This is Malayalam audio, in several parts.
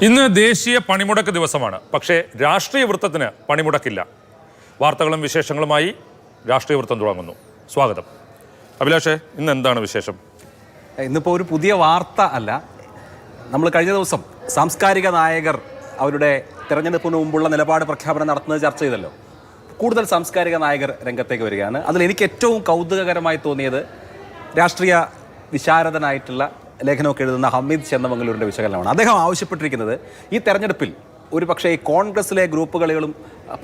ഇന്ന് ദേശീയ പണിമുടക്ക് ദിവസമാണ്. പക്ഷേ രാഷ്ട്രീയ വൃത്തത്തിന് പണിമുടക്കില്ല. വാർത്തകളും വിശേഷങ്ങളുമായി രാഷ്ട്രീയ വൃത്തം തുടങ്ങുന്നു. സ്വാഗതം. അഭിലാഷേ, ഇന്ന് എന്താണ് വിശേഷം? ഇന്നിപ്പോൾ ഒരു പുതിയ വാർത്ത അല്ല. നമ്മൾ കഴിഞ്ഞ ദിവസം സാംസ്കാരിക നായകർ അവരുടെ തെരഞ്ഞെടുപ്പിന് മുമ്പുള്ള നിലപാട് പ്രഖ്യാപനം നടത്തുന്നത് ചർച്ച ചെയ്തല്ലോ. കൂടുതൽ സാംസ്കാരിക നായകർ രംഗത്തേക്ക് വരികയാണ്. അതിൽ എനിക്ക് ഏറ്റവും കൗതുകകരമായി തോന്നിയത് രാഷ്ട്രീയ വിശാരദനായിട്ടുള്ള ലേഖനമൊക്കെ എഴുതുന്ന ഹമീദ് ചെന്നമംഗലൂരിൻ്റെ വിശകലനമാണ്. അദ്ദേഹം ആവശ്യപ്പെട്ടിരിക്കുന്നത് ഈ തെരഞ്ഞെടുപ്പിൽ ഒരു പക്ഷേ ഈ കോൺഗ്രസിലെ ഗ്രൂപ്പുകളികളും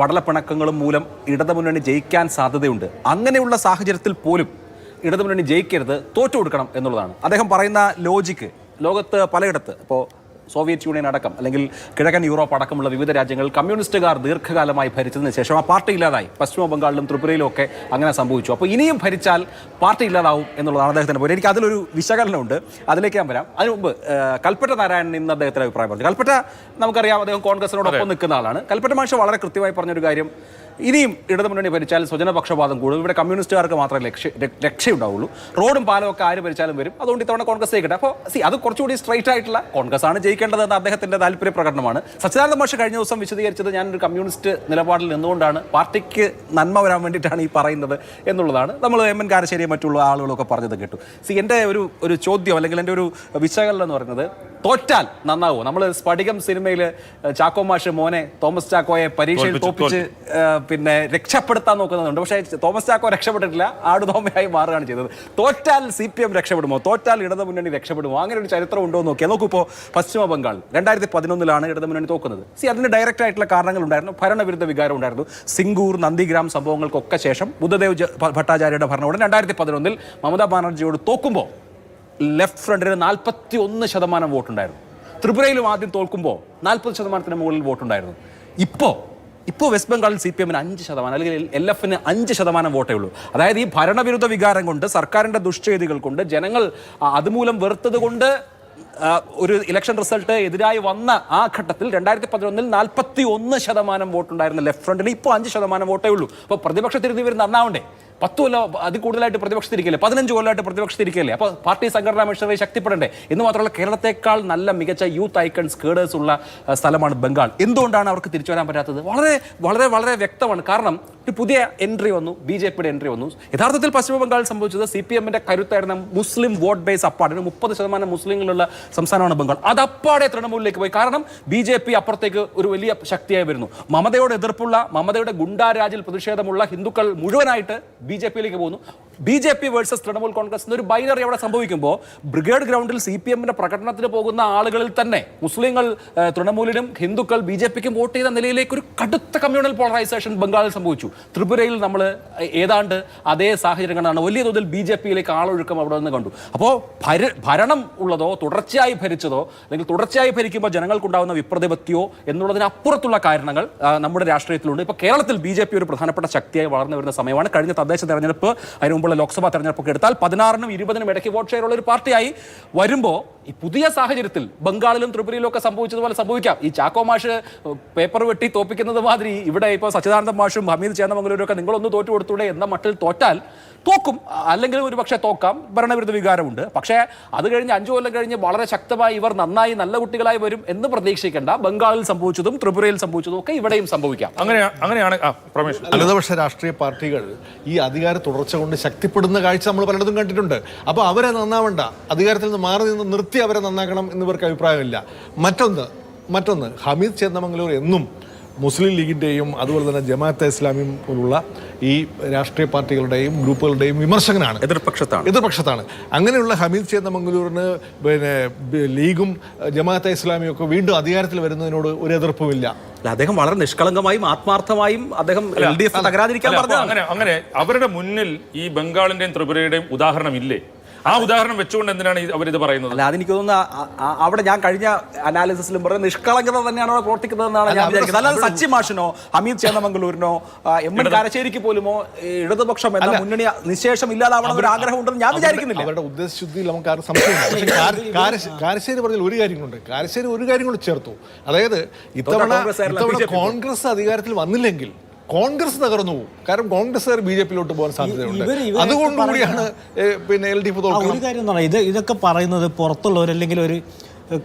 പടലപ്പിണക്കങ്ങളും മൂലം ഇടതുമുന്നണി ജയിക്കാൻ സാധ്യതയുണ്ട്. അങ്ങനെയുള്ള സാഹചര്യത്തിൽ പോലും ഇടതുമുന്നണി ജയിക്കരുത്, തോറ്റു കൊടുക്കണം എന്നുള്ളതാണ്. അദ്ദേഹം പറയുന്ന ലോജിക്ക് ലോകത്ത് പലയിടത്ത്, ഇപ്പോൾ സോവിയറ്റ് യൂണിയൻ അടക്കം അല്ലെങ്കിൽ കിഴക്കൻ യൂറോപ്പ് അടക്കമുള്ള വിവിധ രാജ്യങ്ങളിൽ കമ്മ്യൂണിസ്റ്റുകാർ ദീർഘകാലമായി ഭരിച്ചതിന് ശേഷം ആ പാർട്ടി ഇല്ലാതായി. പശ്ചിമ ബംഗാളിലും ത്രിപുരയിലും ഒക്കെ അങ്ങനെ സംഭവിച്ചു. അപ്പോൾ ഇനിയും ഭരിച്ചാൽ പാർട്ടി ഇല്ലാതാവും എന്നുള്ളതാണ് അദ്ദേഹത്തിൻ്റെ പോലെ. എനിക്ക് അതിലൊരു വിശകലനമുണ്ട്, അതിലേക്ക് ഞാൻ വരാം. അതിന് മുമ്പ് കൽപ്പറ്റ നാരായണൻ ഇന്ന് അദ്ദേഹത്തിൻ്റെ അഭിപ്രായം പറഞ്ഞു. കൽപ്പറ്റ നമുക്കറിയാം, അദ്ദേഹം കോൺഗ്രസിനോടൊപ്പം നിൽക്കുന്ന ആളാണ്. കൽപ്പറ്റ മാഷ് വളരെ കൃത്യമായി പറഞ്ഞൊരു കാര്യം, ഇനിയും ഇടതുമുന്നണി ഭരിച്ചാൽ സ്വജനപക്ഷപാതം കൂടും, ഇവിടെ കമ്മ്യൂണിസ്റ്റുകാർക്ക് മാത്രമേ രക്ഷയുണ്ടാവുള്ളൂ, റോഡും പാലവും ഒക്കെ ആര് ഭരിച്ചാലും വരും, അതുകൊണ്ട് ഇത്തവണ കോൺഗ്രസ് ജയിക്കട്ടെ. അപ്പോൾ അത് കുറച്ചുകൂടി സ്ട്രൈറ്റ് ആയിട്ടുള്ള കോൺഗ്രസ് ആണ് ജയിക്കേണ്ടതെന്ന് അദ്ദേഹത്തിൻ്റെ താല്പര്യ പ്രകടനമാണ്. സച്ചിദാനന്ദ മാഷ് കഴിഞ്ഞ ദിവസം വിശദീകരിച്ചത് ഞാനൊരു കമ്മ്യൂണിസ്റ്റ് നിലപാടിൽ നിന്നുകൊണ്ടാണ്, പാർട്ടിക്ക് നന്മ വരാൻ വേണ്ടിയിട്ടാണ് ഈ പറയുന്നത് എന്നുള്ളതാണ്. നമ്മൾ എം എൻ കാരശ്ശേരിയെ മറ്റുള്ള ആളുകളൊക്കെ പറഞ്ഞത് കേട്ടു. എൻ്റെ ഒരു ചോദ്യം അല്ലെങ്കിൽ എൻ്റെ ഒരു വിശകലനം എന്ന് പറയുന്നത്, തോറ്റാൽ നന്നാവോ? നമ്മൾ സ്ഫടികം സിനിമയിൽ ചാക്കോ മാഷ് മോനെ തോമസ് ചാക്കോയെ പരീക്ഷയിൽ തോപ്പിച്ച് പിന്നെ രക്ഷപ്പെടുത്താൻ നോക്കുന്നുണ്ട്. പക്ഷേ തോമസ് ചാക്കോ രക്ഷപ്പെട്ടിട്ടില്ല, ആടുതോമയായി മാറുകയാണ് ചെയ്തത്. തോറ്റാൽ CPM രക്ഷപ്പെടുമോ? തോറ്റാൽ ഇടതുമുന്നണി രക്ഷപ്പെടുമോ? അങ്ങനെ ഒരു ചരിത്രം ഉണ്ടോ എന്ന് നോക്കിയാൽ നോക്കൂ. ഇപ്പോൾ പശ്ചിമ ബംഗാൾ 2011 ഇടതുമുന്നണി തോക്കുന്നത്. അതിന് ഡയറക്റ്റ് ആയിട്ടുള്ള കാരണങ്ങൾ ഉണ്ടായിരുന്നു. ഭരണവിരുദ്ധ വികാരം ഉണ്ടായിരുന്നു. സിംഗൂർ, നന്ദിഗ്രാം സംഭവങ്ങൾക്കൊക്കെ ശേഷം ബുദ്ധദേവ് ഭട്ടാചാര്യയുടെ ഭരണകൂടം 2011 മമതാ ബാനർജിയോട് തോക്കുമ്പോൾ ലെഫ്റ്റ് ഫ്രണ്ടിന് 41% വോട്ടുണ്ടായിരുന്നു. ത്രിപുരയിലും ആദ്യം തോൽക്കുമ്പോൾ 40% മുകളിൽ വോട്ടുണ്ടായിരുന്നു. ഇപ്പോൾ വെസ്റ്റ് ബംഗാളിൽ CPM-ന് 5% അല്ലെങ്കിൽ LF-ന് 5% വോട്ടേ ഉള്ളൂ. അതായത് ഈ ഭരണവിരുദ്ധ വികാരം കൊണ്ട്, സർക്കാരിൻ്റെ ദുഷ്ചെയ്തികൾ കൊണ്ട്, ജനങ്ങൾ അതുമൂലം വെറുത്തത് കൊണ്ട് ഒരു ഇലക്ഷൻ റിസൾട്ട് എതിരായി വന്ന ആ ഘട്ടത്തിൽ 2011 41% വോട്ടുണ്ടായിരുന്ന ലെഫ്റ്റ് ഫ്രണ്ടിന് ഇപ്പോൾ 5% വോട്ടേ ഉള്ളൂ. അപ്പോൾ പ്രതിപക്ഷത്തിരുന്ന് ഇവർ നന്നാവണ്ടേ? 10 കൊല്ലം അതിൽ കൂടുതലായിട്ട് പ്രതിപക്ഷത്തിരിക്കല്ലേ, 15 കൊല്ലമായിട്ട് പ്രതിപക്ഷത്തിരിക്കല്ലേ? അപ്പോൾ പാർട്ടി സംഘടനാ മെഷീനറി ശക്തിപ്പെടണ്ടേ? എന്ന് മാത്രമല്ല, കേരളത്തെക്കാൾ നല്ല മികച്ച യൂത്ത് ഐക്കൺസ് കേഡേഴ്സ് ഉള്ള സ്ഥലമാണ് ബംഗാൾ. എന്തുകൊണ്ടാണ് അവർക്ക് തിരിച്ചു വരാൻ പറ്റാത്തത്? വളരെ വളരെ വളരെ വ്യക്തമാണ്. കാരണം ഒരു പുതിയ എൻട്രി വന്നു, BJP-യുടെ എൻട്രി വന്നു. യഥാർത്ഥത്തിൽ പശ്ചിമ ബംഗാളിൽ സംഭവിച്ചത് CPM-ന്റെ കരുത്തായിരുന്ന മുസ്ലിം വോട്ട് ബേസ് അപ്പാടിന് 30% മുസ്ലിങ്ങളുള്ള സംസ്ഥാനമാണ് ബംഗാൾ. അത് അപ്പാടെ തൃണമൂലിലേക്ക് പോയി. കാരണം BJP അപ്പുറത്തേക്ക് ഒരു വലിയ ശക്തിയായി വരുന്നു. മമതയോട് എതിർപ്പുള്ള, മമതയുടെ ഗുണ്ടാരാജിൽ പ്രതിഷേധമുള്ള ഹിന്ദുക്കൾ മുഴുവനായിട്ട് BJP-യിലേക്ക് പോകുന്നു. BJP വേഴ്സസ് തൃണമൂൽ കോൺഗ്രസ് എന്നൊരു ബൈനറി അവിടെ സംഭവിക്കുമ്പോൾ ബ്രിഗേഡ് ഗ്രൗണ്ടിൽ CPM-ന്റെ പ്രകടനത്തിന് പോകുന്ന ആളുകളിൽ തന്നെ മുസ്ലിങ്ങൾ തൃണമൂലിനും ഹിന്ദുക്കൾ BJP-ക്കും വോട്ട് ചെയ്ത നിലയിലേക്ക് ഒരു കടുത്ത കമ്മ്യൂണൽ പോളറൈസേഷൻ ബംഗാളിൽ സംഭവിച്ചു. ത്രിപുരയിൽ നമ്മൾ ഏതാണ്ട് അതേ സാഹചര്യങ്ങളാണ്. വലിയ തോതിൽ BJP-യിലേക്ക് ആളൊഴുക്കം അവിടെ നിന്ന് കണ്ടു. അപ്പോൾ ഭരണം ഉള്ളതോ തുടർച്ചയായി ഭരിച്ചതോ അല്ലെങ്കിൽ തുടർച്ചയായി ഭരിക്കുമ്പോൾ ജനങ്ങൾക്കുണ്ടാകുന്ന വിപ്രതിപത്തിയോ എന്നുള്ളതിനപ്പുറത്തുള്ള കാരണങ്ങൾ നമ്മുടെ രാഷ്ട്രീയത്തിലുണ്ട്. ഇപ്പോൾ കേരളത്തിൽ BJP ഒരു പ്രധാനപ്പെട്ട ശക്തിയായി വളർന്നു വരുന്ന സമയമാണ്. കഴിഞ്ഞ തദ്ദേശ തെരഞ്ഞെടുപ്പ്, അതിന് മുമ്പുള്ള ലോക്സഭാ തെരഞ്ഞെടുപ്പൊക്കെ എടുത്താൽ 16-നും 20-നും ഇടയ്ക്ക് വോട്ട് ഷെയർ ഉള്ള ഒരു പാർട്ടിയായി വരുമ്പോൾ ഈ പുതിയ സാഹചര്യത്തിൽ ബംഗാളിലും ത്രിപുരയിലും ഒക്കെ സംഭവിച്ചതുപോലെ സംഭവിക്കാം. ഈ ചാക്കോ മാഷ് പേപ്പർ വെട്ടി തോപ്പിക്കുന്നത് മാതിരി ഇവിടെ ഇപ്പോൾ സച്ചിദാനന്ദ മാഷും ഹമീദ് ചേന്നമംഗലൂരും ഒക്കെ നിങ്ങളൊന്ന് തോറ്റു കൊടുത്തൂടെ എന്ന മട്ടിൽ തോറ്റാൽ തോക്കും, അല്ലെങ്കിൽ ഒരു പക്ഷേ തോക്കാം. ഭരണവിരുദ്ധ വികാരമുണ്ട്. പക്ഷേ അത് കഴിഞ്ഞ് 5 കൊല്ലം കഴിഞ്ഞ് വളരെ ശക്തമായി ഇവർ നന്നായി നല്ല കുട്ടികളായി വരും എന്ന് പ്രതീക്ഷിക്കേണ്ട. ബംഗാളിൽ സംഭവിച്ചതും ത്രിപുരയിൽ സംഭവിച്ചതും ഒക്കെ ഇവിടെയും സംഭവിക്കാം. അങ്ങനെയാണ് ഇടതുപക്ഷ രാഷ്ട്രീയ പാർട്ടികൾ ഈ അധികാര തുടർച്ച കൊണ്ട് ശക്തിപ്പെടുന്ന കാഴ്ച നമ്മൾ പലയിടത്തും കണ്ടിട്ടുണ്ട്. അപ്പോൾ അവരെ നന്നാവണ്ട, അധികാരത്തിൽ നിന്ന് മാറി നിന്ന് നിർത്തി അവരെ നന്നാക്കണം എന്നിവർക്ക് അഭിപ്രായമില്ല. മറ്റൊന്ന് ഹമീദ് ചേന്നമംഗലൂർ എന്നും മുസ്ലിം ലീഗിൻ്റെയും അതുപോലെ തന്നെ ജമാഅത്തെ ഇസ്ലാമിയും പോലുള്ള ഈ രാഷ്ട്രീയ പാർട്ടികളുടെയും ഗ്രൂപ്പുകളുടെയും വിമർശകനാണ്, എതിർപക്ഷത്താണ്. അങ്ങനെയുള്ള ഹമീദ് ചേന്നമംഗലൂരിന് പിന്നെ ലീഗും ജമാഅത്തെ ഇസ്ലാമിയും ഒക്കെ വീണ്ടും അധികാരത്തിൽ വരുന്നതിനോട് ഒരു എതിർപ്പുമില്ല. അദ്ദേഹം വളരെ നിഷ്കളങ്കമായും ആത്മാർത്ഥമായും അദ്ദേഹം LDF തകരാതിരിക്കാൻ പറഞ്ഞു. അങ്ങനെ അവരുടെ മുന്നിൽ ഈ ബംഗാളിന്റെയും ത്രിപുരയുടെയും ഉദാഹരണം ഇല്ലേ? ആ ഉദാഹരണം വെച്ചുകൊണ്ട് എന്തിനാണ് അവരിത് പറയുന്നത്? അല്ല, അതെനിക്ക് തോന്നുന്നു അവിടെ ഞാൻ കഴിഞ്ഞ അനാലിസിസിലും പറയുന്നത് നിഷ്കളങ്കത തന്നെയാണ് അവിടെ പ്രവർത്തിക്കുന്നതെന്നാണ് ഞാൻ വിചാരിക്കുന്നത്. അല്ലാതെ സച്ചി മാഷിനോ ഹമീദ് ചേന്നമംഗലൂരിനോ MN കാരശ്ശേരിക്ക് പോലുമോ ഇടതുപക്ഷം എന്ന മുന്നണി നിശേഷം ഇല്ലാതാവണം ഒരു ആഗ്രഹം ഉണ്ടെന്ന് ഞാൻ വിചാരിക്കുന്നില്ല. അവരുടെ ഉദ്ദേശശുദ്ധിയിൽ നമുക്ക് ആരും സംശയമില്ല. കാരശ്ശേരി പറഞ്ഞാൽ ഒരു കാര്യങ്ങളുണ്ട്. കാരശ്ശേരി ഒരു കാര്യം കൂടി ചേർത്തു. അതായത് ഇത്തവണ കോൺഗ്രസ് അധികാരത്തിൽ വന്നില്ലെങ്കിൽ കോൺഗ്രസ് തകർന്നു പോകും. കാരണം കോൺഗ്രസ്സുകാർ BJP-യിലോട്ട് പോകാൻ സാധ്യതയുണ്ട്. അതുകൊണ്ടുകൂടിയാണ് പിന്നെ LDF ഒരു കാര്യം എന്ന് പറഞ്ഞാൽ ഇതൊക്കെ പറയുന്നത് പുറത്തുള്ളവർ അല്ലെങ്കിൽ ഒരു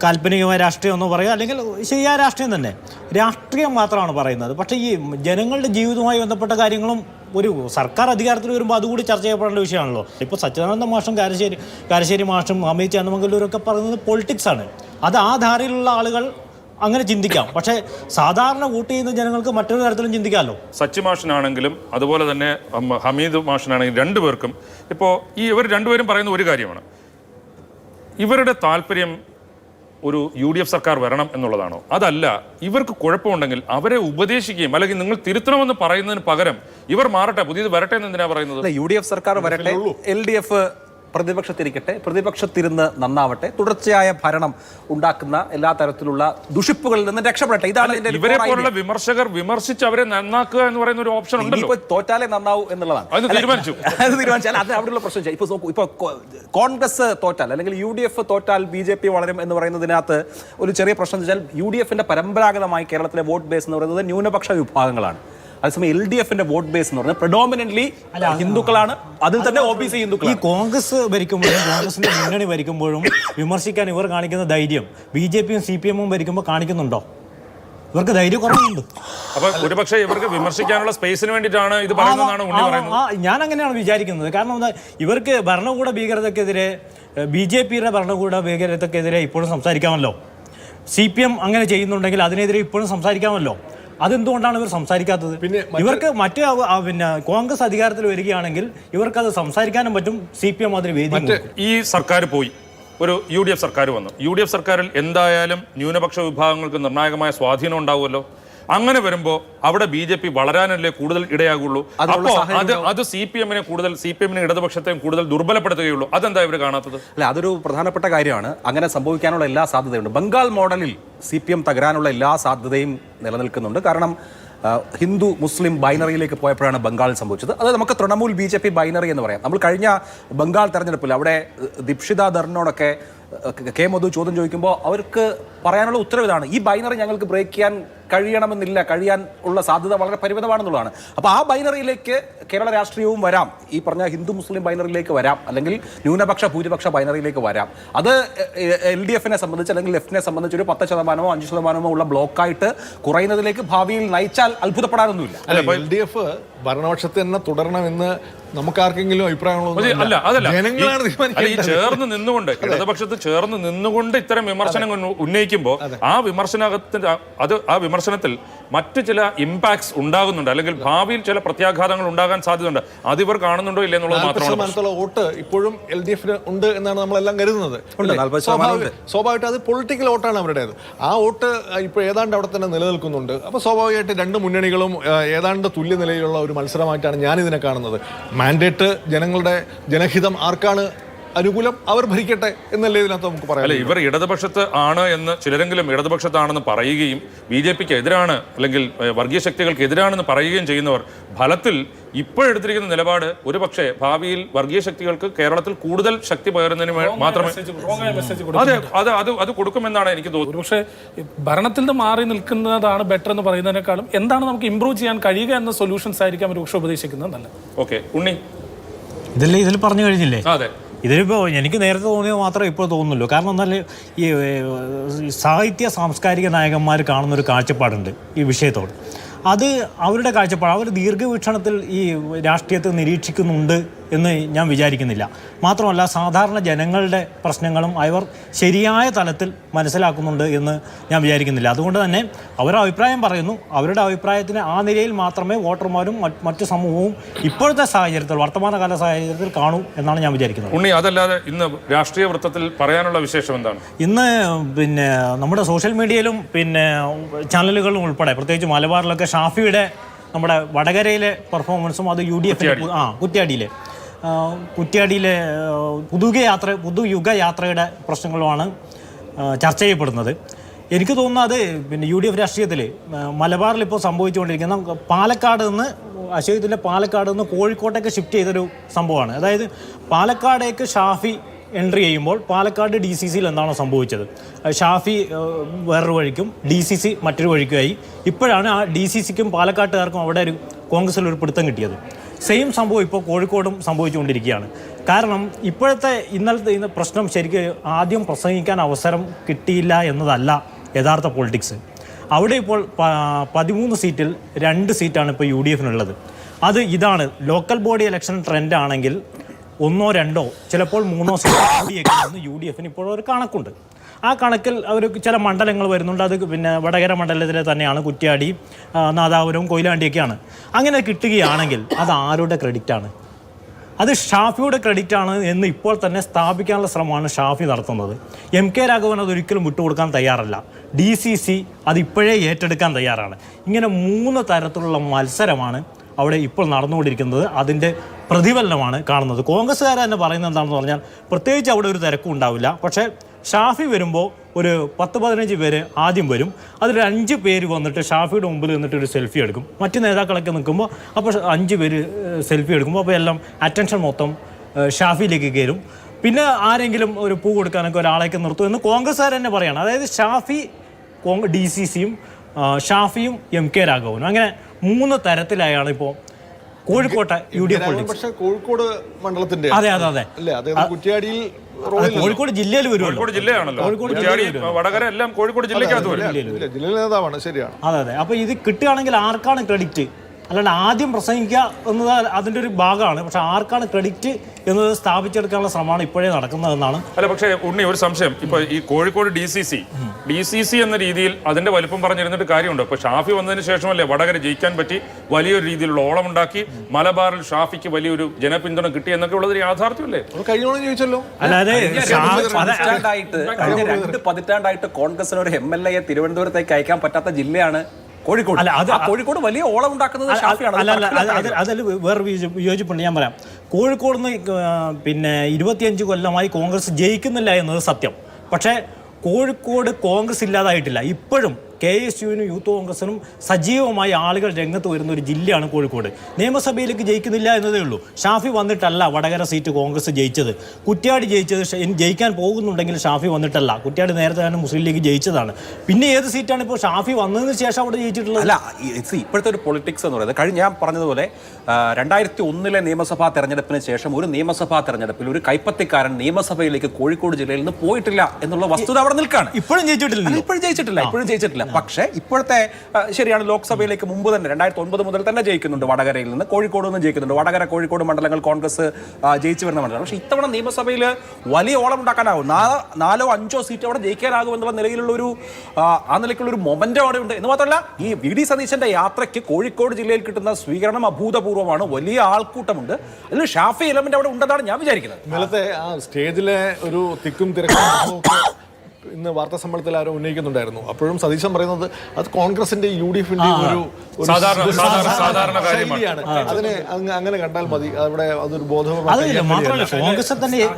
കാൽപ്പനികമായ രാഷ്ട്രീയം എന്ന് പറയുക, അല്ലെങ്കിൽ ശരിയായ രാഷ്ട്രീയം തന്നെ. രാഷ്ട്രീയം മാത്രമാണ് പറയുന്നത്. പക്ഷേ ഈ ജനങ്ങളുടെ ജീവിതവുമായി ബന്ധപ്പെട്ട കാര്യങ്ങളും ഒരു സർക്കാർ അധികാരത്തിൽ വരുമ്പോൾ അതുകൂടി ചർച്ച ചെയ്യപ്പെടേണ്ട വിഷയമാണല്ലോ. ഇപ്പോൾ സച്ചിദാനന്ദ മാഷും കാരശ്ശേരി മാഷും അമിത് ചാന്ദമംഗലൂരൊക്കെ പറയുന്നത് പൊളിറ്റിക്സാണ്. അത് ആ ധാരയിലുള്ള ആളുകൾ അങ്ങനെ ചിന്തിക്കാം. പക്ഷേ സാധാരണ വോട്ട് ചെയ്യുന്ന ജനങ്ങൾക്ക് മറ്റൊരു തരത്തിലും ചിന്തിക്കാമല്ലോ. സച്ചി മാഷിനാണെങ്കിലും അതുപോലെ തന്നെ ഹമീദ് മാഷിനാണെങ്കിലും രണ്ടുപേർക്കും ഇപ്പോൾ ഇവർ രണ്ടുപേരും പറയുന്ന ഒരു കാര്യമാണ്, ഇവരുടെ താല്പര്യം ഒരു UDF സർക്കാർ വരണം എന്നുള്ളതാണോ? അതല്ല, ഇവർക്ക് കുഴപ്പമുണ്ടെങ്കിൽ അവരെ ഉപദേശിക്കുകയും അല്ലെങ്കിൽ നിങ്ങൾ തിരുത്തണമെന്ന് പറയുന്നതിന് പകരം ഇവർ മാറട്ടെ, പുതിയത് വരട്ടെ എന്ന് എന്തിനാ പറയുന്നത്? UDF സർക്കാർ വരട്ടെ, LDF പ്രതിപക്ഷത്തിരിക്കട്ടെ, പ്രതിപക്ഷത്തിരുന്ന് നന്നാവട്ടെ, തുടർച്ചയായ ഭരണം ഉണ്ടാക്കുന്ന എല്ലാ തരത്തിലുള്ള ദുഷിപ്പുകളിൽ നിന്ന് രക്ഷപ്പെടട്ടെ. ഇതാണ് ഇവരെ പോലുള്ള വിമർശകർ വിമർശിച്ച് അവരെ നന്നാക്കുക എന്ന് പറയുന്ന ഒരു ഓപ്ഷൻ ഉണ്ടല്ലോ. തോറ്റാലേ നന്നാവൂ എന്നുള്ളതാണ്. അത് തീരുമാനിച്ചാൽ അത് അവിടെയുള്ള പ്രശ്നം. ഇപ്പൊ കോൺഗ്രസ് തോറ്റാൽ അല്ലെങ്കിൽ UDF തോറ്റാൽ BJP വളരും എന്ന് പറയുന്നതിനകത്ത് ഒരു ചെറിയ പ്രശ്നം എന്ന് വെച്ചാൽ UDFന്റെ പരമ്പരാഗതമായി കേരളത്തിലെ വോട്ട് ബേസ് എന്ന് പറയുന്നത് ന്യൂനപക്ഷ വിഭാഗങ്ങളാണ്. അതേസമയം LDFന്റെ വോട്ട് ബേസ് എന്ന് പറഞ്ഞാൽ പ്രഡോമിനന്റ്ലി ഹിന്ദുക്കളാണ്, അതിൽ തന്നെ OBC ഹിന്ദുക്കൾ. ഈ കോൺഗ്രസ് ഭരിക്കുമ്പോഴും കോൺഗ്രസിന്റെ മുന്നണി ഭരിക്കുമ്പോഴും വിമർശിക്കാൻ ഇവർ കാണിക്കുന്ന ധൈര്യം BJPയും CPM-ഉം ഭരിക്കുമ്പോൾ കാണിക്കുന്നുണ്ടോ? ഇവർക്ക് ധൈര്യം കുറവുണ്ട്. അപ്പൊ ഒരുപക്ഷെ ഇവർക്ക് വിമർശിക്കാനുള്ള സ്പേസിന് വേണ്ടിയിട്ടാണ് ഇത് പറയുന്നതാണ് ഉണ്ണി പറയുന്നത്. ഞാൻ അങ്ങനെയാണ് വിചാരിക്കുന്നത്. കാരണം എന്താ, ഇവർക്ക് ഭരണകൂട ഭീകരതക്കെതിരെ, BJPയുടെ ഭരണകൂട ഭീകരതക്കെതിരെ ഇപ്പോഴും സംസാരിക്കാമല്ലോ. CPM അങ്ങനെ ചെയ്യുന്നുണ്ടെങ്കിൽ അതിനെതിരെ ഇപ്പോഴും സംസാരിക്കാമല്ലോ. അതെന്തുകൊണ്ടാണ് ഇവർ സംസാരിക്കാത്തത്? ഇവർക്ക് പിന്നെ കോൺഗ്രസ് അധികാരത്തിൽ വരികയാണെങ്കിൽ ഇവർക്കത് സംസാരിക്കാനും പറ്റും. CPM അതിന് വേദി. ഈ സർക്കാർ പോയി, ഒരു UDF സർക്കാർ വന്നു. UDF സർക്കാരിൽ എന്തായാലും ന്യൂനപക്ഷ വിഭാഗങ്ങൾക്ക് നിർണായകമായ സ്വാധീനം ഉണ്ടാവുമല്ലോ. അങ്ങനെ വരുമ്പോൾ അവിടെ BJP വളരാനല്ലേ കൂടുതൽ ഇടയാകുള്ളൂ. അപ്പോൾ അത് CPM-നെ ഇടതുപക്ഷത്തെയും കൂടുതൽ ദുർബലപ്പെടുത്തുകയുള്ളൂ. അതെന്താ ഇവർ കാണാത്തത്? അല്ല, അതൊരു പ്രധാനപ്പെട്ട കാര്യമാണ്. അങ്ങനെ സംഭവിക്കാനുള്ള എല്ലാ സാധ്യതയുണ്ട്. ബംഗാൾ മോഡലിൽ CPM തകരാനുള്ള എല്ലാ സാധ്യതയും നിലനിൽക്കുന്നുണ്ട്. കാരണം ഹിന്ദു മുസ്ലിം ബൈനറിയിലേക്ക് പോയപ്പോഴാണ് ബംഗാളിൽ സംഭവിച്ചത്. അത് നമുക്ക് തൃണമൂൽ BJP ബൈനറി എന്ന് പറയാം. നമ്മൾ കഴിഞ്ഞ ബംഗാൾ തെരഞ്ഞെടുപ്പിൽ അവിടെ ദീക്ഷിത ധറിനോടൊക്കെ കെ മധു ചോദ്യം ചോദിക്കുമ്പോൾ അവർക്ക് പറയാനുള്ള ഉത്തരവ് ഇതാണ്: ഈ ബൈനറി ഞങ്ങൾക്ക് ബ്രേക്ക് ചെയ്യാൻ കഴിയണമെന്നില്ല, കഴിയാൻ ഉള്ള സാധ്യത വളരെ പരിമിതമാണെന്നുള്ളതാണ്. അപ്പോൾ ആ ബൈനറിയിലേക്ക് കേരള രാഷ്ട്രീയവും വരാം, ഈ പറഞ്ഞ ഹിന്ദു മുസ്ലിം ബൈനറിയിലേക്ക് വരാം, അല്ലെങ്കിൽ ന്യൂനപക്ഷ ഭൂരിപക്ഷ ബൈനറിയിലേക്ക് വരാം. അത് LDF-നെ സംബന്ധിച്ച് അല്ലെങ്കിൽ ലെഫ്റ്റിനെ സംബന്ധിച്ച് ഒരു 10%, 5% ഉള്ള ബ്ലോക്കായിട്ട് കുറയുന്നതിലേക്ക് ഭാവിയിൽ നയിച്ചാൽ അത്ഭുതപ്പെടാനൊന്നുമില്ല. LDF ഭരണപക്ഷത്ത് തന്നെ തുടരണമെന്ന് നമുക്കാർക്കെങ്കിലും അല്ല, അതല്ല, ചേർന്ന് നിന്നുകൊണ്ട് ഇടതുപക്ഷത്ത് ചേർന്ന് നിന്നുകൊണ്ട് ഇത്തരം വിമർശനങ്ങൾ ഉന്നയിക്കുമ്പോൾ ആ വിമർശനത്തിൽ മറ്റു ചില ഇമ്പാക്ട്സ് ഉണ്ടാകുന്നുണ്ട്, അല്ലെങ്കിൽ ഭാവിയിൽ ചില പ്രത്യാഘാതങ്ങൾ ഉണ്ടാകാൻ സാധ്യതയുണ്ട്. അതിവർ കാണുന്നുണ്ടോ ഇല്ല എന്നുള്ളത് മാത്രമാണ്. വോട്ട് ഇപ്പോഴും LDF-ന് ഉണ്ട് എന്നാണ് നമ്മളെല്ലാം കരുതുന്നത്. സ്വാഭാവികമായിട്ട് അത് പൊളിറ്റിക്കൽ വോട്ടാണ് അവരുടേത്. ആ വോട്ട് ഇപ്പോൾ ഏതാണ്ട് അവിടെ തന്നെ നിലനിൽക്കുന്നുണ്ട്. അപ്പോൾ സ്വാഭാവികമായിട്ട് രണ്ട് മുന്നണികളും ഏതാണ്ട് തുല്യ നിലയിലുള്ള ഒരു മത്സരമായിട്ടാണ് ഞാനിതിനെ കാണുന്നത്. മാൻഡേറ്റ് ജനങ്ങളുടെ ജനഹിതം ആർക്കാണ് അനുകൂലം അവർ ഭരിക്കട്ടെ എന്നല്ലേ ഇതിനകത്ത് നമുക്ക് പറയാം. അല്ല, ഇവർ ഇടതുപക്ഷത്ത് ആണ് എന്ന് ചിലരെങ്കിലും ഇടതുപക്ഷത്താണെന്ന് പറയുകയും BJPക്ക് എതിരാണ് അല്ലെങ്കിൽ വർഗീയ ശക്തികൾക്ക് എതിരാണെന്ന് പറയുകയും ചെയ്യുന്നവർ ഫലത്തിൽ ഇപ്പോഴെടുത്തിരിക്കുന്ന നിലപാട് ഒരു പക്ഷേ ഭാവിയിൽ വർഗീയ ശക്തികൾക്ക് കേരളത്തിൽ കൂടുതൽ ശക്തി പകരുന്നതിന് മാത്രമേ അത് കൊടുക്കുമെന്നാണ് എനിക്ക് തോന്നുന്നത്. പക്ഷേ ഭരണത്തിൽ നിന്ന് മാറി നിൽക്കുന്നതാണ് ബെറ്റർ എന്ന് പറയുന്നതിനേക്കാളും എന്താണ് നമുക്ക് ഇംപ്രൂവ് ചെയ്യാൻ കഴിയുക എന്ന സൊല്യൂഷൻസ് ആയിരിക്കാം ഒരു പക്ഷേ ഉപദേശിക്കുന്നത് നല്ലത്. ഓക്കെ, ഉണ്ണി ഇതിൽ പറഞ്ഞു കഴിഞ്ഞില്ലേ? അതെ, ഇതിലിപ്പോൾ എനിക്ക് നേരത്തെ തോന്നിയത് മാത്രമേ ഇപ്പോൾ തോന്നുന്നുള്ളൂ. കാരണം എന്നാൽ ഈ സാഹിത്യ സാംസ്കാരിക നായകന്മാർ കാണുന്നൊരു കാഴ്ചപ്പാടുണ്ട് ഈ വിഷയത്തോട്. അത് അവരുടെ കാഴ്ചപ്പാട്, അവർ ദീർഘവീക്ഷണത്തിൽ ഈ രാഷ്ട്രീയത്തെ നിരീക്ഷിക്കുന്നുണ്ട് എന്ന് ഞാൻ വിചാരിക്കുന്നില്ല. മാത്രമല്ല, സാധാരണ ജനങ്ങളുടെ പ്രശ്നങ്ങളും അവർ ശരിയായ തലത്തിൽ മനസ്സിലാക്കുന്നുണ്ട് എന്ന് ഞാൻ വിചാരിക്കുന്നില്ല. അതുകൊണ്ട് തന്നെ അവരുടെ അഭിപ്രായം പറയുന്നു. അവരുടെ അഭിപ്രായത്തിന് ആ നിലയിൽ മാത്രമേ വോട്ടർമാരും മറ്റു സമൂഹവും ഇപ്പോഴത്തെ സാഹചര്യത്തിൽ, വർത്തമാനകാല സാഹചര്യത്തിൽ കാണൂ എന്നാണ് ഞാൻ വിചാരിക്കുന്നത്. ഉണ്ണി, അതല്ലാതെ ഇന്ന് രാഷ്ട്രീയ വൃത്തത്തിൽ പറയാനുള്ള വിശേഷം എന്താണ്? ഇന്ന് പിന്നെ നമ്മുടെ സോഷ്യൽ മീഡിയയിലും പിന്നെ ചാനലുകളിലും ഉൾപ്പെടെ, പ്രത്യേകിച്ച് മലബാറിലൊക്കെ ഷാഫിയുടെ നമ്മുടെ വടകരയിലെ പെർഫോമൻസും അത് കുറ്റ്യാടിയിലെ പുതുയുഗ യാത്രയുടെ പ്രശ്നങ്ങളുമാണ് ചർച്ച ചെയ്യപ്പെടുന്നത്. എനിക്ക് തോന്നുന്നത് പിന്നെ UDF രാഷ്ട്രീയത്തിൽ മലബാറിൽ ഇപ്പോൾ സംഭവിച്ചുകൊണ്ടിരിക്കുന്ന പാലക്കാട് നിന്ന് കോഴിക്കോട്ടേക്ക് ഷിഫ്റ്റ് ചെയ്തൊരു സംഭവമാണ്. അതായത് പാലക്കാടേക്ക് ഷാഫി എൻട്രി ചെയ്യുമ്പോൾ പാലക്കാട് DCC-യിൽ എന്താണോ സംഭവിച്ചത്, ഷാഫി വേറൊരു വഴിക്കും DCC മറ്റൊരു വഴിക്കുമായി. ഇപ്പോഴാണ് ആ DCC-ക്കും പാലക്കാട്ടുകാർക്കും അവിടെ ഒരു കോൺഗ്രസിൽ ഒരു പിടുത്തം കിട്ടിയത്. സെയിം സംഭവം ഇപ്പോൾ കോഴിക്കോടും സംഭവിച്ചുകൊണ്ടിരിക്കുകയാണ്. കാരണം ഇന്നത്തെ പ്രശ്നം ശരിക്കും ആദ്യം പ്രസംഗിക്കാൻ അവസരം കിട്ടിയില്ല എന്നതല്ല യഥാർത്ഥ പൊളിറ്റിക്സ്. അവിടെ ഇപ്പോൾ 13 സീറ്റിൽ 2 സീറ്റാണ് ഇപ്പോൾ UDF അത് ഇതാണ് ലോക്കൽ ബോഡി ഇലക്ഷൻ ട്രെൻഡ് ആണെങ്കിൽ 1 or 2 ചിലപ്പോൾ 3 സീറ്റ് കൂടിയേക്കുമെന്ന് UDF ഇപ്പോൾ ഒരു കണക്കുണ്ട്. ആ കണക്കിൽ അവർ ചില മണ്ഡലങ്ങൾ വരുന്നുണ്ട്. അത് പിന്നെ വടകര മണ്ഡലത്തിലെ തന്നെയാണ്, കുറ്റ്യാടി, നാദാപുരം, കൊയിലാണ്ടിയൊക്കെയാണ്. അങ്ങനെ കിട്ടുകയാണെങ്കിൽ അത് ആരുടെ ക്രെഡിറ്റാണ്? അത് ഷാഫിയുടെ ക്രെഡിറ്റാണ് എന്ന് ഇപ്പോൾ തന്നെ സ്ഥാപിക്കാനുള്ള ശ്രമമാണ് ഷാഫി നടത്തുന്നത്. MK രാഘവൻ അതൊരിക്കലും വിട്ടുകൊടുക്കാൻ തയ്യാറല്ല. DCC അതിപ്പോഴേ ഏറ്റെടുക്കാൻ തയ്യാറാണ്. ഇങ്ങനെ 3 തരത്തിലുള്ള മത്സരമാണ് അവിടെ ഇപ്പോൾ നടന്നുകൊണ്ടിരിക്കുന്നത്. അതിൻ്റെ പ്രതിഫലനമാണ് കാണുന്നത്. കോൺഗ്രസ്സുകാർ തന്നെ പറയുന്നത് എന്താണെന്ന് പറഞ്ഞാൽ പ്രത്യേകിച്ച് അവിടെ ഒരു തിരക്കും ഉണ്ടാവില്ല. പക്ഷേ ഷാഫി വരുമ്പോൾ ഒരു 10-15 പേര് ആദ്യം വരും. അതിൽ 5 പേര് വന്നിട്ട് ഷാഫിയുടെ മുമ്പിൽ നിന്നിട്ട് ഒരു സെൽഫി എടുക്കും. മറ്റ് നേതാക്കളൊക്കെ നിൽക്കുമ്പോൾ അപ്പോൾ 5 പേര് സെൽഫി എടുക്കുമ്പോൾ അപ്പോൾ എല്ലാം അറ്റൻഷൻ മൊത്തം ഷാഫിയിലേക്ക് കയറും. പിന്നെ ആരെങ്കിലും ഒരു പൂ കൊടുക്കാനൊക്കെ ഒരാളേക്ക് നിർത്തും എന്ന് കോൺഗ്രസ്സുകാർ തന്നെ പറയാണ്. അതായത് ഷാഫി, DCCയും ഷാഫിയും MK രാഘവനും അങ്ങനെ 3 തരത്തിലായാണ് ഇപ്പോൾ കോഴിക്കോട്ടെ UDF പൊളിറ്റിക്സ്. പക്ഷേ കോഴിക്കോട് മണ്ഡലത്തിന്റെ അതെ അല്ലേ, കുറ്റ്യാടിയിൽ കോഴിക്കോട് ജില്ലയിൽ വരുമല്ലോ. കോഴിക്കോട് ജില്ലയാണല്ലോ. വടകര എല്ലാം കോഴിക്കോട് ജില്ലയ്ക്കകത്ത് വരും. ജില്ലാ നേതാവാണ്, ശരിയാണ്. അതെ. അപ്പോൾ ഇത് കിട്ടുകയാണെങ്കിൽ ആർക്കാണ് ക്രെഡിറ്റ്? അല്ലാണ്ട് ആദ്യം പ്രസംഗിക്കുക എന്നത് അതിൻ്റെ ഒരു ഭാഗമാണ്. പക്ഷെ ആർക്കാണ് ക്രെഡിറ്റ് എന്നത് സ്ഥാപിച്ചെടുക്കാനുള്ള ശ്രമമാണ് ഇപ്പോഴേ നടക്കുന്നതെന്നാണ്. അല്ല, പക്ഷേ ഉണ്ണി ഒരു സംശയം. ഇപ്പൊ ഈ കോഴിക്കോട് DCC എന്ന രീതിയിൽ അതിന്റെ വലിപ്പം പറഞ്ഞിരുന്നിട്ട് കാര്യമുണ്ട്. ഇപ്പൊ ഷാഫി വന്നതിന് ശേഷമല്ലേ വടകര ജയിക്കാൻ പറ്റി, വലിയൊരു രീതിയിലുള്ള ഓളമുണ്ടാക്കി, മലബാറിൽ ഷാഫിക്ക് വലിയൊരു ജനപിന്തുണ കിട്ടി എന്നൊക്കെ ഉള്ളത് യാഥാർത്ഥ്യമല്ലേ? കഴിഞ്ഞോളം ചോദിച്ചല്ലോ. അല്ലാതെ കഴിഞ്ഞ 2 പതിറ്റാണ്ടായിട്ട് കോൺഗ്രസിന് ഒരു MLA തിരുവനന്തപുരത്തേക്ക് അയക്കാൻ പറ്റാത്ത ജില്ലയാണ് കോഴിക്കോട്. കോഴിക്കോട് വലിയ ഓളം ഉണ്ടാക്കുന്നത് അതിൽ വേറെ വിയോജിപ്പുണ്ട്. ഞാൻ പറയാം, കോഴിക്കോട് നിന്ന് പിന്നെ 25 കൊല്ലമായി കോൺഗ്രസ് ജയിക്കുന്നില്ല എന്നത് സത്യം. പക്ഷേ കോഴിക്കോട് കോൺഗ്രസ് ഇല്ലാതായിട്ടില്ല. ഇപ്പോഴും KSUവിനും യൂത്ത് കോൺഗ്രസിനും സജീവമായി ആളുകൾ രംഗത്ത് വരുന്ന ഒരു ജില്ലയാണ് കോഴിക്കോട്. നിയമസഭയിലേക്ക് ജയിക്കുന്നില്ല എന്നതേ ഉള്ളൂ. ഷാഫി വന്നിട്ടല്ല വടകര സീറ്റ് കോൺഗ്രസ് ജയിച്ചത്. കുറ്റ്യാടി ജയിച്ചത് ജയിക്കാൻ പോകുന്നുണ്ടെങ്കിൽ ഷാഫി വന്നിട്ടല്ല. കുറ്റ്യാടി നേരത്തെ തന്നെ മുസ്ലിം ലീഗ് ജയിച്ചതാണ്. പിന്നെ ഏത് സീറ്റാണ് ഇപ്പോൾ ഷാഫി വന്നതിന് ശേഷം അവിടെ ജയിച്ചിട്ടുള്ളത്? അല്ല, ഇപ്പോഴത്തെ ഒരു പൊളിറ്റിക്സ് എന്ന് പറയുന്നത് ഞാൻ പറഞ്ഞതുപോലെ 2001 നിയമസഭാ തെരഞ്ഞെടുപ്പിന് ശേഷം ഒരു നിയമസഭാ തെരഞ്ഞെടുപ്പിൽ ഒരു കൈപ്പത്തിക്കാരൻ നിയമസഭയിലേക്ക് കോഴിക്കോട് ജില്ലയിൽ നിന്ന് പോയിട്ടില്ല എന്നുള്ള വസ്തുത അവിടെ നിൽക്കുകയാണ്. ഇപ്പോഴും ജയിച്ചിട്ടില്ല. പക്ഷേ ഇപ്പോഴത്തെ ശരിയാണ്, ലോക്സഭയിലേക്ക് മുമ്പ് തന്നെ 2009 മുതൽ തന്നെ ജയിക്കുന്നുണ്ട്. വടകരയിൽ നിന്ന്, കോഴിക്കോട് നിന്ന് ജയിക്കുന്നുണ്ട്. വടകര, കോഴിക്കോട് മണ്ഡലങ്ങൾ കോൺഗ്രസ് ജയിച്ചു വരുന്ന മണ്ഡലം. പക്ഷേ ഇത്തവണ നിയമസഭയിൽ വലിയ ഓളം ഉണ്ടാക്കാനാവും. 4-5 സീറ്റ് അവിടെ ജയിക്കാനാകും എന്നുള്ള നിലയിലുള്ള ആ നിലയ്ക്കുള്ള ഒരു മൊമെന്റം അവിടെ ഉണ്ട്. എന്ന് മാത്രമല്ല, ഈ VD സതീശന്റെ യാത്രയ്ക്ക് കോഴിക്കോട് ജില്ലയിൽ കിട്ടുന്ന സ്വീകരണം അഭൂതപൂർവ്വമാണ്. വലിയ ആൾക്കൂട്ടമുണ്ട്. അതിൽ ഷാഫി എലമെന്റ് അവിടെ ഉണ്ടെന്നാണ് ഞാൻ വിചാരിക്കുന്നത്. ഇന്നലത്തെ ആ സ്റ്റേജിലെ ഒരു തിക്കും തിരക്കും ഇന്ന് വാർത്താ സമ്മേളനത്തിൽ ആരോ ഉന്നയിക്കുന്നുണ്ടായിരുന്നു. അപ്പോഴും സതീശൻ പറയുന്നത് അത് കോൺഗ്രസിന്റെ UDFന്റെ ഒരു ശൈലിയാണ്. അതിനെ അങ്ങനെ കണ്ടാൽ മതി. അവിടെ അതൊരു ബോധപൂർവ്വം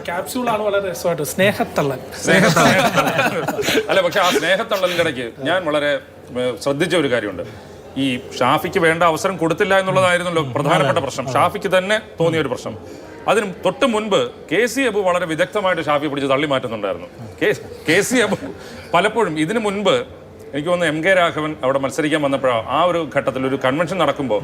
ക്യാപ്സ്യൂളാണ് വളരെ രസമായിട്ട് സ്നേഹത്തള്ളൽ. അല്ല, പക്ഷെ ആ സ്നേഹത്തള്ളലിന്റെ ഇടയ്ക്ക് ഞാൻ വളരെ ശ്രദ്ധിച്ച ഒരു കാര്യമുണ്ട്. ഈ ഷാഫിക്ക് വേണ്ട അവസരം കൊടുത്തില്ല എന്നുള്ളതായിരുന്നല്ലോ പ്രധാനപ്പെട്ട പ്രശ്നം. ഷാഫിക്ക് തന്നെ തോന്നിയ ഒരു പ്രശ്നം. അതിന് തൊട്ട് മുൻപ് KC അബു വളരെ വിദഗ്ധമായിട്ട് ഷാഫി പിടിച്ച് തള്ളി മാറ്റുന്നുണ്ടായിരുന്നു. KC അബു പലപ്പോഴും ഇതിനു മുൻപ് എനിക്ക് തോന്നുന്നു MK രാഘവൻ അവിടെ മത്സരിക്കാൻ വന്നപ്പോഴോ ആ ഒരു ഘട്ടത്തിൽ ഒരു കൺവെൻഷൻ നടക്കുമ്പോൾ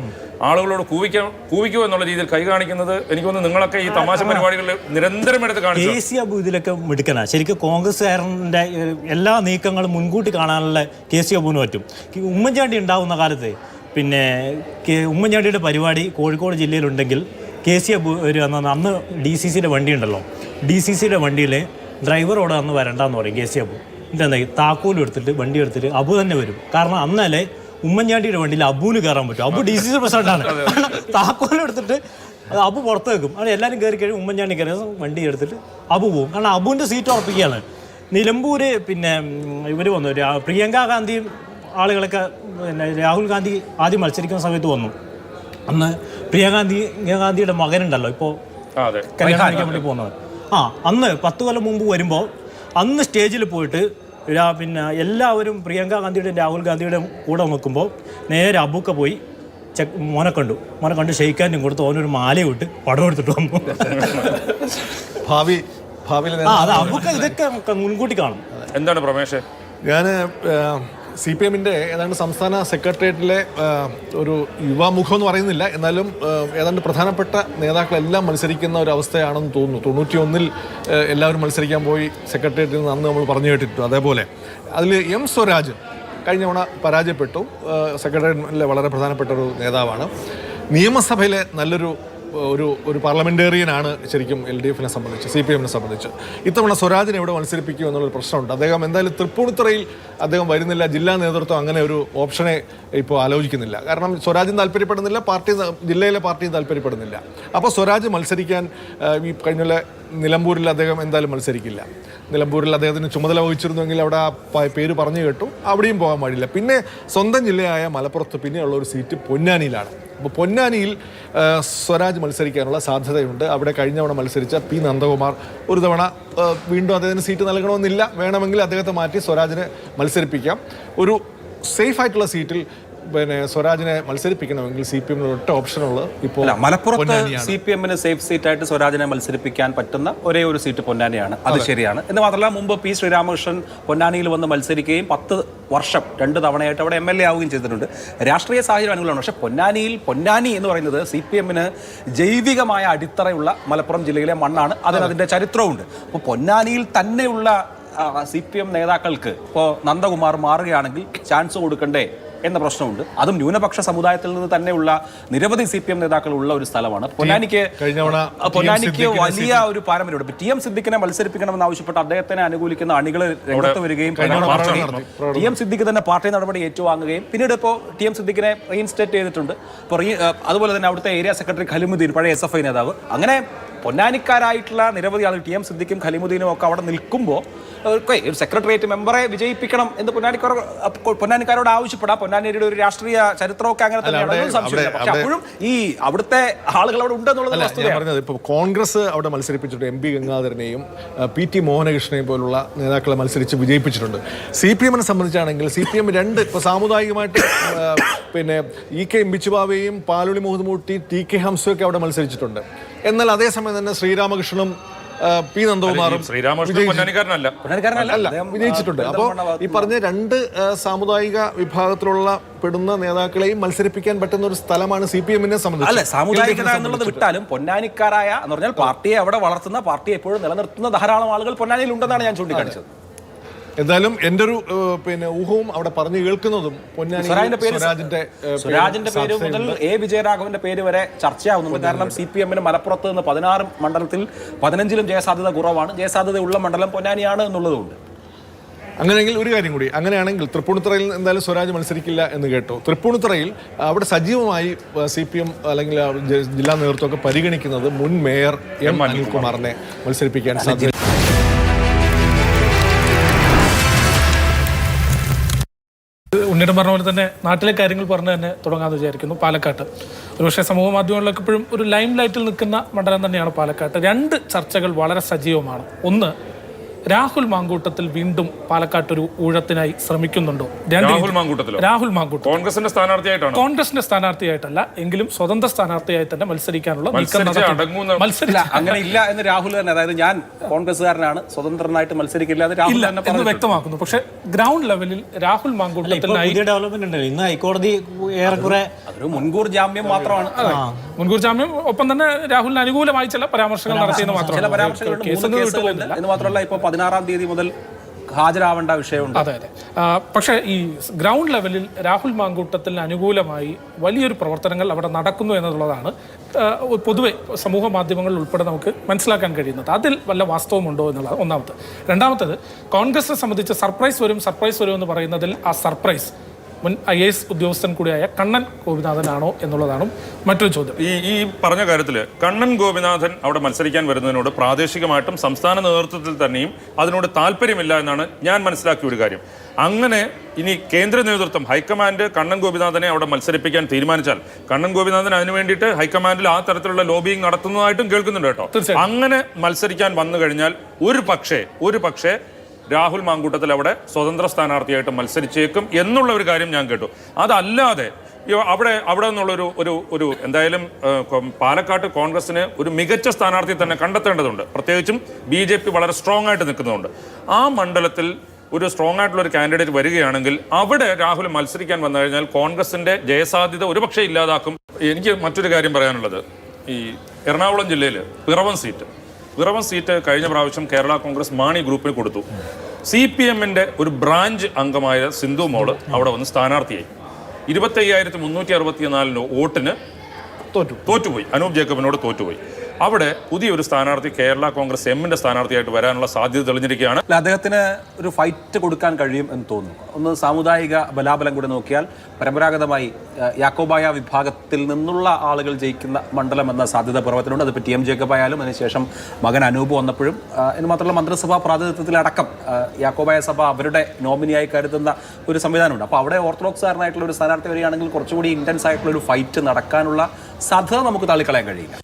ആളുകളോട് കൂവിക്കോ എന്നുള്ള രീതിയിൽ കൈ കാണിക്കുന്നത് എനിക്ക് തോന്നുന്നു നിങ്ങളൊക്കെ ഈ തമാശ പരിപാടികളിൽ നിരന്തരം എടുത്ത് കാണിച്ചു. KC അബു ഇതിലൊക്കെ മിടുക്കനാ. ശരിക്കും കോൺഗ്രസ്സുകാരൻ്റെ എല്ലാ നീക്കങ്ങളും മുൻകൂട്ടി കാണാനുള്ള KC അബുവിന് പറ്റും. ഉമ്മൻചാണ്ടി ഉണ്ടാവുന്ന കാലത്ത് പിന്നെ ഉമ്മൻചാണ്ടിയുടെ പരിപാടി കോഴിക്കോട് ജില്ലയിലുണ്ടെങ്കിൽ KC അബു ഒരു അന്ന് DCCയുടെ വണ്ടി ഉണ്ടല്ലോ, DCCയുടെ വണ്ടിയിൽ ഡ്രൈവറോട് അന്ന് വരണ്ടെന്ന് പറയും KC അബു. എന്താ താക്കോലും എടുത്തിട്ട് വണ്ടി എടുത്തിട്ട് അബു തന്നെ വരും. കാരണം അന്നല്ലേ ഉമ്മൻചാണ്ടിയുടെ വണ്ടിയിൽ അബുവിന് കയറാൻ പറ്റും. അബു DCC പ്രസിഡന്റാണ്. താക്കോലും എടുത്തിട്ട് അബു പുറത്ത് വെക്കും. അവിടെ എല്ലാവരും കയറി കഴിയും. ഉമ്മൻചാണ്ടി കയറി വണ്ടി എടുത്തിട്ട് അബു പോകും. കാരണം അബുവിൻ്റെ സീറ്റ് ഉറപ്പിക്കുകയാണ്. നിലമ്പൂർ പിന്നെ ഇവർ വന്നു, പ്രിയങ്ക ഗാന്ധിയും ആളുകളൊക്കെ പിന്നെ രാഹുൽ ഗാന്ധി ആദ്യം മത്സരിക്കുന്ന സമയത്ത് വന്നു. അന്ന് പ്രിയങ്കാഗാന്ധിയുടെ മകനുണ്ടല്ലോ ഇപ്പോൾ കല്യാണം കഴിക്കാൻ വേണ്ടി പോകുന്നത്. അന്ന് 10 കൊല്ലം മുമ്പ് വരുമ്പോൾ അന്ന് സ്റ്റേജിൽ പോയിട്ട് പിന്നെ എല്ലാവരും പ്രിയങ്ക ഗാന്ധിയുടെയും രാഹുൽ ഗാന്ധിയുടെയും കൂടെ നിൽക്കുമ്പോൾ നേരെ അബുക്ക പോയി മോനെ കണ്ട് ഷെയ്ക്കാനും കൊടുത്ത് ഓനൊരു മാലയും ഇട്ട് പടം എടുത്തിട്ട് വന്നു. ഭാവിയിൽ അബുക്ക ഇതൊക്കെ മുൻകൂട്ടി കാണും. എന്താണ് പ്രമേശ്? ഞാൻ CPM-ന്റെ ഏതാണ്ട് സംസ്ഥാന സെക്രട്ടേറിയറ്റിലെ ഒരു യുവാമുഖം എന്ന് പറയുന്നില്ല, എന്നാലും ഏതാണ്ട് പ്രധാനപ്പെട്ട നേതാക്കളെല്ലാം മത്സരിക്കുന്ന ഒരു അവസ്ഥയാണെന്ന് തോന്നുന്നു. 91-ൽ എല്ലാവരും മത്സരിക്കാൻ പോയി സെക്രട്ടേറിയറ്റിൽ നിന്ന് അന്ന് നമ്മൾ പറഞ്ഞു കേട്ടിട്ടു. അതേപോലെ അതിൽ M. സ്വരാജ് കഴിഞ്ഞ തവണ പരാജയപ്പെട്ടു. സെക്രട്ടേറിയറ്റിലെ വളരെ പ്രധാനപ്പെട്ട ഒരു നേതാവാണ്. നിയമസഭയിലെ നല്ലൊരു ഒരു പാർലമെന്റേറിയനാണ് ശരിക്കും LDF-നെ സംബന്ധിച്ച്, CPM-നെ സംബന്ധിച്ച്. ഇത്തവണ സ്വരാജിനെ എവിടെ മത്സരിപ്പിക്കും എന്നുള്ളൊരു പ്രശ്നമുണ്ട്. അദ്ദേഹം എന്തായാലും തൃപ്പൂണിത്തുറയിൽ അദ്ദേഹം വരുന്നില്ല. ജില്ലാ നേതൃത്വം അങ്ങനെ ഒരു ഓപ്ഷനെ ഇപ്പോൾ ആലോചിക്കുന്നില്ല. കാരണം സ്വരാജും താല്പര്യപ്പെടുന്നില്ല, ജില്ലയിലെ പാർട്ടിയും താല്പര്യപ്പെടുന്നില്ല. അപ്പോൾ സ്വരാജ് മത്സരിക്കാൻ ഈ കഴിഞ്ഞ നിലമ്പൂരിൽ അദ്ദേഹം എന്തായാലും മത്സരിക്കില്ല. നിലമ്പൂരിൽ അദ്ദേഹത്തിന് ചുമതല വഹിച്ചിരുന്നുവെങ്കിൽ അവിടെ ആ പേര് പറഞ്ഞു കേട്ടു, അവിടെയും പോകാൻ പാടില്ല. പിന്നെ സ്വന്തം ജില്ലയായ മലപ്പുറത്ത് പിന്നെയുള്ള ഒരു സീറ്റ് പൊന്നാനിയിലാണ്. അപ്പോൾ പൊന്നാനിയിൽ സ്വരാജ് മത്സരിക്കാനുള്ള സാധ്യതയുണ്ട്. അവിടെ കഴിഞ്ഞ തവണ മത്സരിച്ച P. നന്ദകുമാർ ഒരു തവണ വീണ്ടും അദ്ദേഹത്തിന് സീറ്റ് നൽകണമെന്നില്ല. വേണമെങ്കിൽ അദ്ദേഹത്തെ മാറ്റി സ്വരാജിനെ മത്സരിപ്പിക്കാം. ഒരു സേഫ് ആയിട്ടുള്ള സീറ്റിൽ പിന്നെ സ്വരാജിനെ മത്സരിപ്പിക്കണമെങ്കിൽ CPM ഒറ്റ ഓപ്ഷനുള്ളത് ഇപ്പോൾ മലപ്പുറത്ത് CPM-ന് സേഫ് സീറ്റായിട്ട് സ്വരാജിനെ മത്സരിപ്പിക്കാൻ പറ്റുന്ന ഒരേ ഒരു സീറ്റ് പൊന്നാനിയാണ്. അത് ശരിയാണ്. എന്ന് മാത്രമല്ല, മുമ്പ് P. ശ്രീരാമകൃഷ്ണൻ പൊന്നാനിയിൽ വന്ന് മത്സരിക്കുകയും 10 വർഷം 2 തവണയായിട്ട് അവിടെ MLA ആവുകയും ചെയ്തിട്ടുണ്ട്. രാഷ്ട്രീയ സാഹചര്യം അനുകൂലമാണ്. പക്ഷേ പൊന്നാനി എന്ന് പറയുന്നത് CPM-ന് ജൈവികമായ അടിത്തറയുള്ള മലപ്പുറം ജില്ലയിലെ മണ്ണാണ്. അതിൻ്റെ ചരിത്രമുണ്ട്. അപ്പോൾ പൊന്നാനിയിൽ തന്നെയുള്ള CPM നേതാക്കൾക്ക് ഇപ്പോൾ നന്ദകുമാർ മാറുകയാണെങ്കിൽ ചാൻസ് കൊടുക്കണ്ടേ എന്ന പ്രശ്നമുണ്ട്. അതും ന്യൂനപക്ഷ സമുദായത്തിൽ നിന്ന് തന്നെയുള്ള നിരവധി CPM നേതാക്കളുള്ള ഒരു സ്ഥലമാണ്. പൊന്നാനിക്ക് വലിയ ഒരു പാരമ്പര്യമുണ്ട്. TM സിദ്ദിഖിനെ മത്സരിപ്പിക്കണമെന്ന് ആവശ്യപ്പെട്ട് അദ്ദേഹത്തിനെ അനുകൂലിക്കുന്ന അണികൾ രംഗത്ത് വരികയും TM സിദ്ദിഖ് തന്നെ പാർട്ടി നടപടി ഏറ്റുവാങ്ങുകയും പിന്നീട് ഇപ്പോൾ TM സിദ്ദിഖിനെ റീഇൻസ്റ്റേറ്റ് ചെയ്തിട്ടുണ്ട്. ഇപ്പോൾ അതുപോലെ തന്നെ അവിടുത്തെ ഏരിയ സെക്രട്ടറി ഖലിമുദ്ദീൻ, പഴയ SFI നേതാവ്, അങ്ങനെ പൊന്നാനിക്കാരായിട്ടുള്ള നിരവധി ആളുകൾ TM സിദ്ദിഖും ഖലിമുദ്ദീനും ഒക്കെ അവിടെ നിൽക്കുമ്പോൾ ഒരു സെക്രട്ടേറിയറ്റ് മെമ്പറെ വിജയിപ്പിക്കണം എന്ന് പൊന്നാനിക്കാരോട് ആവശ്യപ്പെടാം. പൊന്നാനിയുടെ ഒരു രാഷ്ട്രീയ ചരിത്രമൊക്കെ അങ്ങനെ തന്നെയാണ്, സംശയമില്ല. പക്ഷെ അപ്പോഴും ഈ അവിടുത്തെ ആളുകൾ അവിടെ ഉണ്ടെന്നുള്ളത് വസ്തുതയാണ്. ഇപ്പോൾ കോൺഗ്രസ് അവിടെ മത്സരിപ്പിച്ചിട്ട് MP ഗംഗാധരനെയും PT മോഹനകൃഷ്ണനെയും പോലുള്ള നേതാക്കളെ മത്സരിച്ച് വിജയിപ്പിച്ചിട്ടുണ്ട്. CPM-നെ സംബന്ധിച്ചാണെങ്കിൽ CPM 2 ഇപ്പോൾ സാമുദായികമായിട്ട് പിന്നെ EK ബിച്ചുബാവയും പാലുളി മുഹമ്മദ് മൂട്ടി TK ഹംസയൊക്കെ അവിടെ മത്സരിച്ചിട്ടുണ്ട്. എന്നാൽ അതേസമയം തന്നെ ശ്രീരാമകൃഷ്ണനും P. നന്ദകുമാറും വിജയിച്ചിട്ടുണ്ട്. അപ്പോൾ ഈ പറഞ്ഞ 2 സാമുദായിക വിഭാഗത്തിലുള്ള പെടുന്ന നേതാക്കളെയും മത്സരിപ്പിക്കാൻ പറ്റുന്ന ഒരു സ്ഥലമാണ് CPM-നെ സംബന്ധിച്ച്. അല്ല, സാമുദായികത എന്നുള്ളത് വിട്ടാലും പൊന്നാനിക്കാരായ എന്ന് പറഞ്ഞാൽ പാർട്ടിയെ അവിടെ വളർത്തുന്ന, പാർട്ടിയെ എപ്പോഴും നിലനിർത്തുന്ന ധാരാളം ആളുകൾ പൊന്നാനിയിൽ ഉണ്ടെന്നാണ് ഞാൻ ചൂണ്ടിക്കാണിച്ചത്. എന്തായാലും എൻ്റെ ഒരു ഊഹവും അവിടെ പറഞ്ഞു കേൾക്കുന്നതും സ്വരാജിന്റെ പേര് മുതൽ A. വിജയരാഘവന്റെ പേര് വരെ ചർച്ചയാവുന്നുണ്ട്. കാരണം CPM-ന് മലപ്പുറത്ത് നിന്ന് 16 മണ്ഡലത്തിൽ 15-ലും ജയസാധ്യത കുറവാണ്. ജയസാധ്യതയുള്ള മണ്ഡലം പൊന്നാനിയാണ് എന്നുള്ളതുകൊണ്ട്. അങ്ങനെയെങ്കിൽ ഒരു കാര്യം കൂടി, അങ്ങനെയാണെങ്കിൽ തൃപ്പൂണിത്തുറയിൽ എന്തായാലും സ്വരാജ് മത്സരിക്കില്ല എന്ന് കേട്ടു. തൃപ്പൂണിത്തുറയിൽ അവിടെ സജീവമായി CPM അല്ലെങ്കിൽ ജില്ലാ നേതൃത്വമൊക്കെ പരിഗണിക്കുന്നത് മുൻ മേയർ M. അനിൽകുമാറിനെ മത്സരിപ്പിക്കാൻ സാധ്യത. ഉണ്ണിയുടെ പറഞ്ഞ പോലെ തന്നെ നാട്ടിലെ കാര്യങ്ങൾ പറഞ്ഞ് തന്നെ തുടങ്ങാമെന്ന് വിചാരിക്കുന്നു. പാലക്കാട്ട് ഒരുപക്ഷെ സമൂഹ മാധ്യമങ്ങളിലൊക്കെ ഇപ്പോഴും ഒരു ലൈം ലൈറ്റിൽ നിൽക്കുന്ന മണ്ഡലം തന്നെയാണ് പാലക്കാട്ട്. 2 ചർച്ചകൾ വളരെ സജീവമാണ്. ഒന്ന്, രാഹുൽ മാങ്കൂട്ടത്തിൽ വീണ്ടും പാലക്കാട്ട് ഒരു ഊഴത്തിനായി ശ്രമിക്കുന്നുണ്ടോ? രാഹുൽ മാങ്കൂട്ടത്തിൽ കോൺഗ്രസിന്റെ സ്ഥാനാർത്ഥിയായിട്ടല്ല എങ്കിലും സ്വതന്ത്ര സ്ഥാനാർത്ഥിയായി തന്നെ മത്സരിക്കാനുള്ള അങ്ങനെ ഇല്ല എന്ന് രാഹുൽ തന്നെ, അതായത് ഞാൻ കോൺഗ്രസ്സുകാരനാണ്, സ്വതന്ത്രനായിട്ട് മത്സരിക്കില്ല എന്ന് വ്യക്തമാക്കുന്നു. പക്ഷെ ഗ്രൗണ്ട് ലെവലിൽ രാഹുൽ മാങ്കൂട്ടത്തിനായി ഡെവലപ്മെന്റ് ഉണ്ട്. ഇന്ന് ഹൈക്കോടതി ഏറെക്കുറെ അതൊരു മുൻകൂർ ജാമ്യം മാത്രമാണ്. മുൻകൂർ ജാമ്യം, ഒപ്പം തന്നെ രാഹുലിന് അനുകൂലമായി ചില പരാമർശങ്ങൾ നടത്തിയെന്ന് മാത്രമല്ല ഇപ്പോൾ 16-ാം തീയതി മുതൽ ഹാജരാവേണ്ട വിഷയമുണ്ട്. അതെ. പക്ഷേ ഈ ഗ്രൗണ്ട് ലെവലിൽ രാഹുൽ മാങ്കൂട്ടത്തിന് അനുകൂലമായി വലിയൊരു പ്രവർത്തനങ്ങൾ അവിടെ നടക്കുന്നു എന്നുള്ളതാണ് പൊതുവെ സമൂഹ മാധ്യമങ്ങളിൽ ഉൾപ്പെടെ നമുക്ക് മനസ്സിലാക്കാൻ കഴിയുന്നത്. അതിൽ വല്ല വാസ്തവമുണ്ടോ എന്നുള്ളത് ഒന്നാമത്തെ. രണ്ടാമത്തേത്, കോൺഗ്രസിനെ സംബന്ധിച്ച് സർപ്രൈസ് വരും എന്ന് പറയുന്നതിൽ ആ സർപ്രൈസ് മുൻ IAS ഉദ്യോഗസ്ഥൻ കൂടിയായ കണ്ണൻ ഗോപിനാഥനാണോ എന്നുള്ളതാണ് മറ്റൊരു ചോദ്യം. ഈ പറഞ്ഞ കാര്യത്തിൽ കണ്ണൻ ഗോപിനാഥൻ അവിടെ മത്സരിക്കാൻ വരുന്നതിനോട് പ്രാദേശികമായിട്ടും സംസ്ഥാന നേതൃത്വത്തിൽ തന്നെയും അതിനോട് താല്പര്യമില്ല എന്നാണ് ഞാൻ മനസ്സിലാക്കിയ ഒരു കാര്യം. അങ്ങനെ ഇനി കേന്ദ്ര നേതൃത്വം ഹൈക്കമാൻഡ് കണ്ണൻ ഗോപിനാഥനെ അവിടെ മത്സരിപ്പിക്കാൻ തീരുമാനിച്ചാൽ കണ്ണൻ ഗോപിനാഥൻ അതിനു വേണ്ടിയിട്ട് ഹൈക്കമാൻഡിൽ ആ തരത്തിലുള്ള ലോബിയിങ് നടത്തുന്നതായിട്ടും കേൾക്കുന്നുണ്ട് കേട്ടോ. അങ്ങനെ മത്സരിക്കാൻ വന്നു കഴിഞ്ഞാൽ ഒരു പക്ഷേ രാഹുൽ മാങ്കൂട്ടത്തിൽ അവിടെ സ്വതന്ത്ര സ്ഥാനാർത്ഥിയായിട്ട് മത്സരിച്ചേക്കും എന്നുള്ള ഒരു കാര്യം ഞാൻ കേട്ടു. അതല്ലാതെ അവിടെ നിന്നുള്ളൊരു ഒരു എന്തായാലും പാലക്കാട്ട് കോൺഗ്രസിന് ഒരു മികച്ച സ്ഥാനാർത്ഥി തന്നെ കണ്ടെത്തേണ്ടതുണ്ട്. പ്രത്യേകിച്ചും BJP വളരെ സ്ട്രോങ് ആയിട്ട് നിൽക്കുന്നതുകൊണ്ട് ആ മണ്ഡലത്തിൽ ഒരു സ്ട്രോങ് ആയിട്ടുള്ള ഒരു കാൻഡിഡേറ്റ് വരികയാണെങ്കിൽ അവിടെ രാഹുൽ മത്സരിക്കാൻ വന്നു കഴിഞ്ഞാൽ കോൺഗ്രസിന്റെ ജയസാധ്യത ഒരുപക്ഷെ ഇല്ലാതാക്കും. എനിക്ക് മറ്റൊരു കാര്യം പറയാനുള്ളത്, ഈ എറണാകുളം ജില്ലയിൽ പിറവം സീറ്റ് കഴിഞ്ഞ പ്രാവശ്യം കേരള കോൺഗ്രസ് മാണി ഗ്രൂപ്പിന് കൊടുത്തു. CPM-ന്റെ ഒരു ബ്രാഞ്ച് അംഗമായ സിന്ധു മോള് അവിടെ വന്ന് സ്ഥാനാർത്ഥിയായി. 25,364 വോട്ടിന് തോറ്റുപോയി. അനൂപ് ജേക്കബിനോട് തോറ്റുപോയി. അവിടെ പുതിയൊരു സ്ഥാനാർത്ഥി കേരള കോൺഗ്രസ് എമ്മിന്റെ സ്ഥാനാർത്ഥിയായിട്ട് വരാനുള്ള സാധ്യത തെളിഞ്ഞിരിക്കുകയാണ്. അദ്ദേഹത്തിന് ഒരു ഫൈറ്റ് കൊടുക്കാൻ കഴിയും എന്ന് തോന്നുന്നു. ഒന്ന് സാമുദായിക ബലാബലം കൂടെ നോക്കിയാൽ പരമ്പരാഗതമായി യാക്കോബായ വിഭാഗത്തിൽ നിന്നുള്ള ആളുകൾ ജയിക്കുന്ന മണ്ഡലം എന്ന സാധ്യത പർവ്വത്തിനുണ്ട്. അതിപ്പോൾ TM ജേക്കബ് ആയാലും അതിനുശേഷം മകൻ അനൂപ് വന്നപ്പോഴും എന്ന് മാത്രമല്ല മന്ത്രിസഭാ പ്രാതിനിധ്യത്തിലടക്കം യാക്കോബായ സഭ അവരുടെ നോമിനിയായി കരുതുന്ന ഒരു സംവിധാനമുണ്ട്. അപ്പോൾ അവിടെ ഓർത്തഡോക്സുകാരനായിട്ടുള്ള ഒരു സ്ഥാനാർത്ഥി വരികയാണെങ്കിൽ കുറച്ചുകൂടി ഇൻറ്റൻസ് ആയിട്ടുള്ള ഒരു ഫൈറ്റ് നടക്കാനുള്ള സാധ്യത നമുക്ക് തള്ളിക്കളയാൻ കഴിയില്ല.